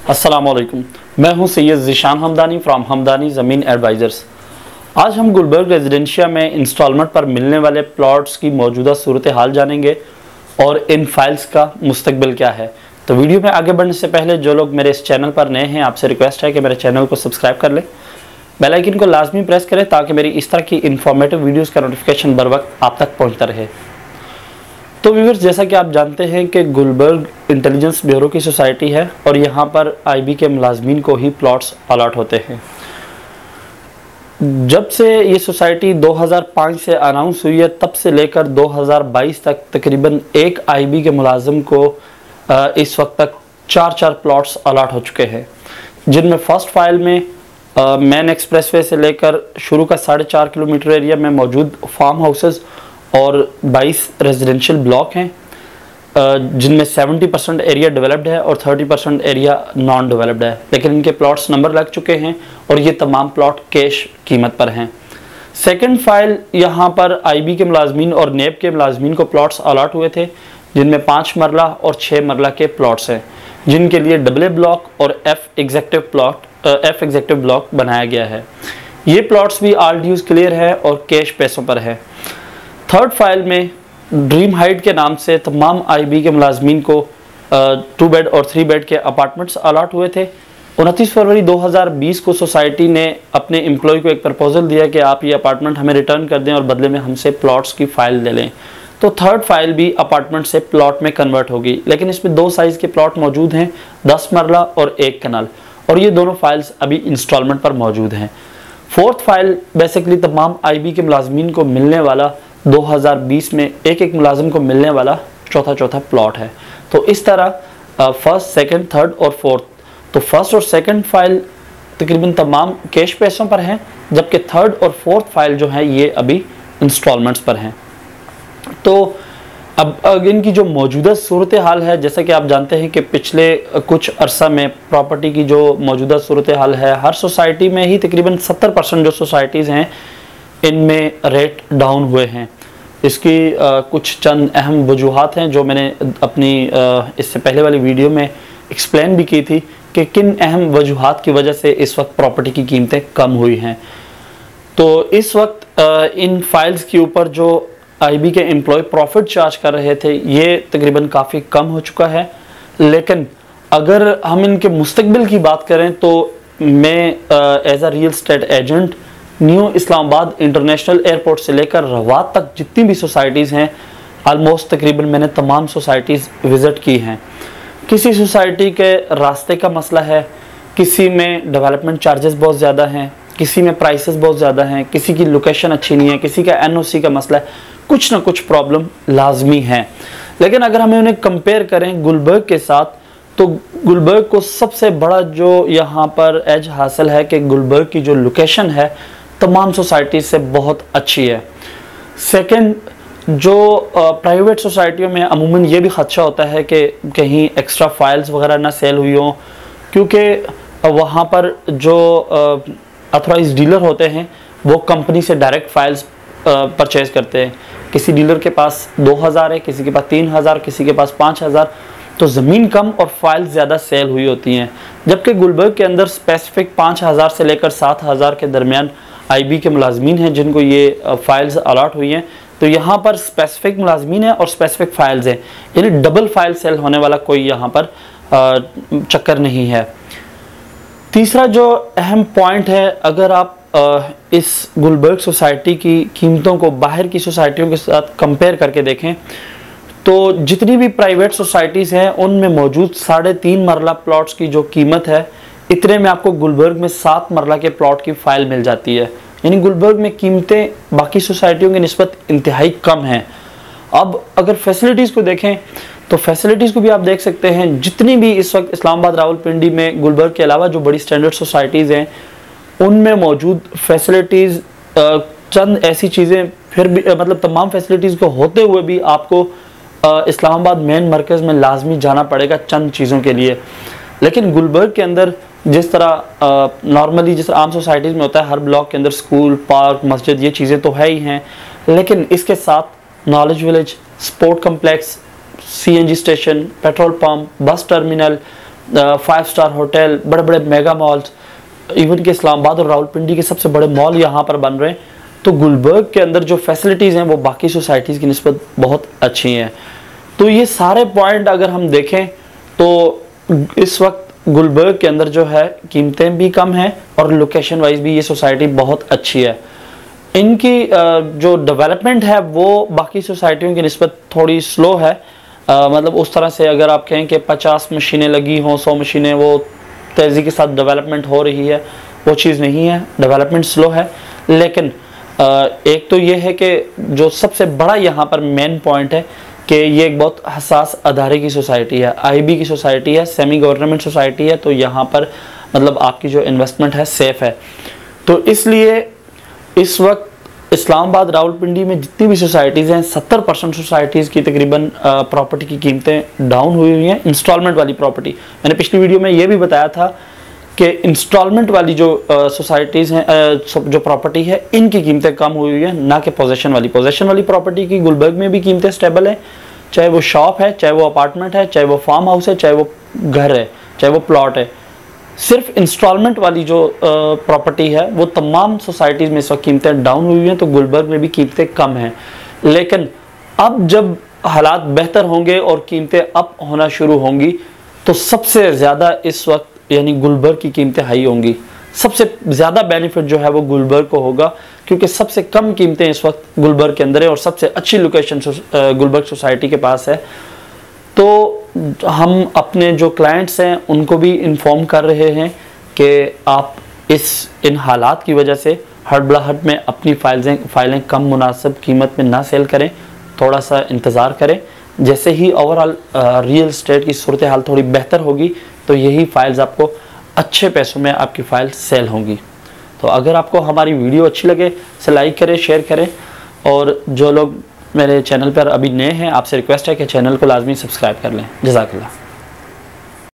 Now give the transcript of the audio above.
अस्सलामुअलैकुम, मैं हूं सैयद ज़ीशान हमदानी फ्रॉम हमदानी ज़मीन एडवाइज़र्स। आज हम गुलबर्ग रेजिडेंशिया में इंस्टॉलमेंट पर मिलने वाले प्लॉट्स की मौजूदा सूरत हाल जानेंगे और इन फाइल्स का मुस्तकबिल क्या है। तो वीडियो में आगे बढ़ने से पहले जो लोग मेरे इस चैनल पर नए हैं, आपसे रिक्वेस्ट है कि मेरे चैनल को सब्सक्राइब कर लें, बेल आइकन को लाजमी प्रेस करें ताकि मेरी इस तरह की इंफॉर्मेटिव वीडियोज़ का नोटिफिकेशन बर वक्त आप तक पहुँचता रहे। तो व्यूअर्स, जैसा कि आप जानते हैं कि गुलबर्ग इंटेलिजेंस ब्यूरो की सोसाइटी है और यहाँ पर आईबी के मुलाजमीन को ही प्लॉट्स अलॉट होते हैं। जब से ये सोसाइटी 2005 से अनाउंस हुई है, तब से लेकर 2022 तक तकरीबन एक आईबी के मुलाजिम को इस वक्त तक 4 प्लॉट्स अलॉट हो चुके हैं, जिनमें फर्स्ट फाइल में मेन एक्सप्रेसवे से लेकर शुरू का 4.5 किलोमीटर एरिया में मौजूद फार्म हाउसेस और 22 रेजिडेंशियल ब्लॉक हैं, जिनमें 70% एरिया डेवलप्ड है और 30% एरिया नॉन डेवलप्ड है, लेकिन इनके प्लॉट्स नंबर लग चुके हैं और ये तमाम प्लॉट कैश कीमत पर हैं। सेकंड फाइल, यहाँ पर आईबी के मुलाजमीन और नेब के मुलाजमीन को प्लॉट्स अलॉट हुए थे, जिनमें 5 मरला और 6 मरला के प्लॉट्स हैं, जिनके लिए AA ब्लॉक और F एग्जेक्टिव ब्लॉक बनाया गया है। ये प्लॉट्स भी ऑल ड्यूज क्लियर है और कैश पैसों पर है। थर्ड फाइल में ड्रीम हाइट के नाम से तमाम आईबी के मुलाजमीन को 2 बेड और 3 बेड के अपार्टमेंट्स अलॉट हुए थे। 29 फरवरी 2020 को सोसाइटी ने अपने एम्प्लॉय को एक प्रपोजल दिया कि आप ये अपार्टमेंट हमें रिटर्न कर दें और बदले में हमसे प्लॉट्स की फ़ाइल ले लें। तो थर्ड फाइल भी अपार्टमेंट से प्लॉट में कन्वर्ट होगी, लेकिन इसमें 2 साइज़ के प्लॉट मौजूद हैं, 10 मरला और 1 कनाल, और ये दोनों फाइल्स अभी इंस्टॉलमेंट पर मौजूद हैं। फोर्थ फाइल बेसिकली तमाम आईबी के मुलाजमीन को मिलने वाला 2020 में एक मुलाजिम को मिलने वाला चौथा प्लॉट है। तो इस तरह फर्स्ट, सेकंड, थर्ड और फोर्थ, तो फर्स्ट और सेकंड फाइल तकरीबन तमाम कैश पैसों पर हैं, जबकि थर्ड और फोर्थ फाइल जो है ये अभी इंस्टॉलमेंट्स पर हैं। तो अब इनकी जो मौजूदा सूरत हाल है, जैसा कि आप जानते हैं कि पिछले कुछ अरसा में प्रॉपर्टी की जो मौजूदा सूरत हाल है, हर सोसाइटी में ही तकरीबन 70% जो सोसाइटीज़ हैं इनमें रेट डाउन हुए हैं। इसकी कुछ चंद अहम वजूहात हैं जो मैंने अपनी इससे पहले वाली वीडियो में एक्सप्लेन भी की थी कि किन अहम वजूहात की वजह से इस वक्त प्रॉपर्टी की कीमतें कम हुई हैं। तो इस वक्त इन फाइल्स के ऊपर जो आईबी के एम्प्लॉय प्रॉफिट चार्ज कर रहे थे, ये तकरीबन काफ़ी कम हो चुका है। लेकिन अगर हम इनके मुस्तकबिल की बात करें तो मैं as a real estate agent new Islamabad international airport से लेकर रवात तक जितनी भी सोसाइटीज़ हैं, आलमोस्ट तकरीबन मैंने तमाम सोसाइटीज़ विज़िट की हैं। किसी सोसाइटी के रास्ते का मसला है, किसी में डेवलपमेंट चार्जेस बहुत ज़्यादा हैं, किसी में प्राइसेस बहुत ज़्यादा हैं, किसी की लोकेशन अच्छी नहीं है, किसी का NOC का मसला है, कुछ ना कुछ प्रॉब्लम लाजमी है। लेकिन अगर हमें उन्हें कंपेयर करें गुलबर्ग के साथ, तो गुलबर्ग को सबसे बड़ा जो यहाँ पर एज हासिल है कि गुलबर्ग की जो लोकेशन है तमाम सोसाइटी से बहुत अच्छी है। सेकंड, जो प्राइवेट सोसाइटियों में अमूमन ये भी ख़दशा होता है कि कहीं एक्स्ट्रा फाइल्स वगैरह ना सेल हुई हों, क्योंकि वहाँ पर जो ऑथराइज्ड डीलर होते हैं वो कंपनी से डायरेक्ट फाइल्स परचेज़ करते हैं। किसी डीलर के पास 2000 है, किसी के पास 3000, किसी के पास 5000, तो ज़मीन कम और फाइल्स ज़्यादा सेल हुई होती हैं। जबकि गुलबर्ग के अंदर स्पेसिफिक 5000 से लेकर 7000 के दरमियान आईबी के मुलाजमीन हैं जिनको ये फाइल्स अलॉट हुई हैं। तो यहाँ पर स्पेसिफिक मुलाजमीन है और स्पेसिफिक फाइल्स हैं, यानी डबल फाइल सेल होने वाला कोई यहाँ पर चक्कर नहीं है। तीसरा जो अहम पॉइंट है, अगर आप इस गुलबर्ग सोसाइटी की कीमतों को बाहर की सोसाइटियों के साथ कंपेयर करके देखें, तो जितनी भी प्राइवेट सोसाइटीज़ हैं उनमें मौजूद 3.5 मरला प्लॉट्स की जो कीमत है, इतने में आपको गुलबर्ग में 7 मरला के प्लॉट की फ़ाइल मिल जाती है। यानी गुलबर्ग में कीमतें बाकी सोसाइटियों की निस्बत इंतहाई कम हैं। अब अगर फैसिलिटीज़ को देखें तो फैसिलिटीज़ को भी आप देख सकते हैं, जितनी भी इस वक्त इस्लामाबाद, रावलपिंडी में गुलबर्ग के अलावा जो बड़ी स्टैंडर्ड सोसाइटीज़ हैं उनमें मौजूद फैसिलिटीज़, चंद ऐसी चीज़ें फिर भी मतलब तमाम फैसिलिटीज़ को होते हुए भी आपको इस्लामाबाद मेन मरकज़ में लाजमी जाना पड़ेगा चंद चीज़ों के लिए। लेकिन गुलबर्ग के अंदर जिस तरह नॉर्मली जिस आम सोसाइटीज़ में होता है, हर ब्लॉक के अंदर स्कूल, पार्क, मस्जिद, ये चीज़ें तो है ही हैं, लेकिन इसके साथ knowledge village, sport complex, CNG station, petrol pump, bus terminal, 5 star hotel, बड़े बड़े मेगा मॉल्स, इवन के इस्लामाबाद और रावलपिंडी के सबसे बड़े मॉल यहाँ पर बन रहे हैं। तो गुलबर्ग के अंदर जो फैसिलिटीज़ हैं वो बाकी सोसाइटीज़ की निस्बत बहुत अच्छी हैं। तो ये सारे पॉइंट अगर हम देखें तो इस वक्त गुलबर्ग के अंदर जो है कीमतें भी कम हैं और लोकेशन वाइज भी ये सोसाइटी बहुत अच्छी है। इनकी जो डेवलपमेंट है वो बाकी सोसाइटियों की निस्बत थोड़ी स्लो है। मतलब उस तरह से अगर आप कहें कि 50 मशीनें लगी हों, 100 मशीनें, वो तेज़ी के साथ डेवलपमेंट हो रही है, वो चीज़ नहीं है, डेवलपमेंट स्लो है। लेकिन एक तो ये है कि जो सबसे बड़ा यहाँ पर मेन पॉइंट है कि ये एक बहुत हसास अदारे की सोसाइटी है, IB की सोसाइटी है, सेमी गवर्नमेंट सोसाइटी है। तो यहाँ पर मतलब आपकी जो इन्वेस्टमेंट है सेफ़ है। तो इसलिए इस वक्त इस्लामाबाद रावलपिंडी में जितनी भी सोसाइटीज़ हैं 70% सोसाइटीज़ की तकरीबन प्रॉपर्टी की कीमतें डाउन हुई हैं। इंस्टॉलमेंट वाली प्रॉपर्टी, मैंने पिछली वीडियो में ये भी बताया था कि इंस्टॉलमेंट वाली जो सोसाइटीज़ हैं, जो प्रॉपर्टी है, इनकी कीमतें कम हुई हैं, ना कि पोजेशन वाली। पोजेशन वाली प्रॉपर्टी की गुलबर्ग में भी कीमतें स्टेबल हैं, चाहे वो शॉप है, चाहे वो अपार्टमेंट है, चाहे वो फार्म हाउस है, चाहे वो घर है, चाहे वो प्लॉट है। सिर्फ इंस्टॉलमेंट वाली जो प्रॉपर्टी है वो तमाम सोसाइटीज़ में इस वक्त कीमतें डाउन हुई हैं, तो गुलबर्ग में भी कीमतें कम हैं। लेकिन अब जब हालात बेहतर होंगे और कीमतें अप होना शुरू होंगी तो सबसे ज़्यादा इस वक्त यानी गुलबर्ग की कीमतें हाई होंगी। सबसे ज़्यादा बेनिफिट जो है वो गुलबर्ग को होगा, क्योंकि सबसे कम कीमतें इस वक्त गुलबर्ग के अंदर है और सबसे अच्छी लोकेशन गुलबर्ग सोसाइटी के पास है। तो हम अपने जो क्लाइंट्स हैं उनको भी इन्फॉर्म कर रहे हैं कि आप इन हालात की वजह से हड़बड़ाहट में अपनी फाइलें कम मुनासिब कीमत में ना सेल करें, थोड़ा सा इंतज़ार करें। जैसे ही ओवरऑल रियल एस्टेट की सूरत हाल थोड़ी बेहतर होगी तो यही फाइल्स आपको अच्छे पैसों में आपकी फ़ाइल सेल होंगी। तो अगर आपको हमारी वीडियो अच्छी लगे इसे लाइक करें, शेयर करें, और जो लोग मेरे चैनल पर अभी नए हैं आपसे रिक्वेस्ट है कि चैनल को लाजमी सब्सक्राइब कर लें। जज़ाकल्लाह।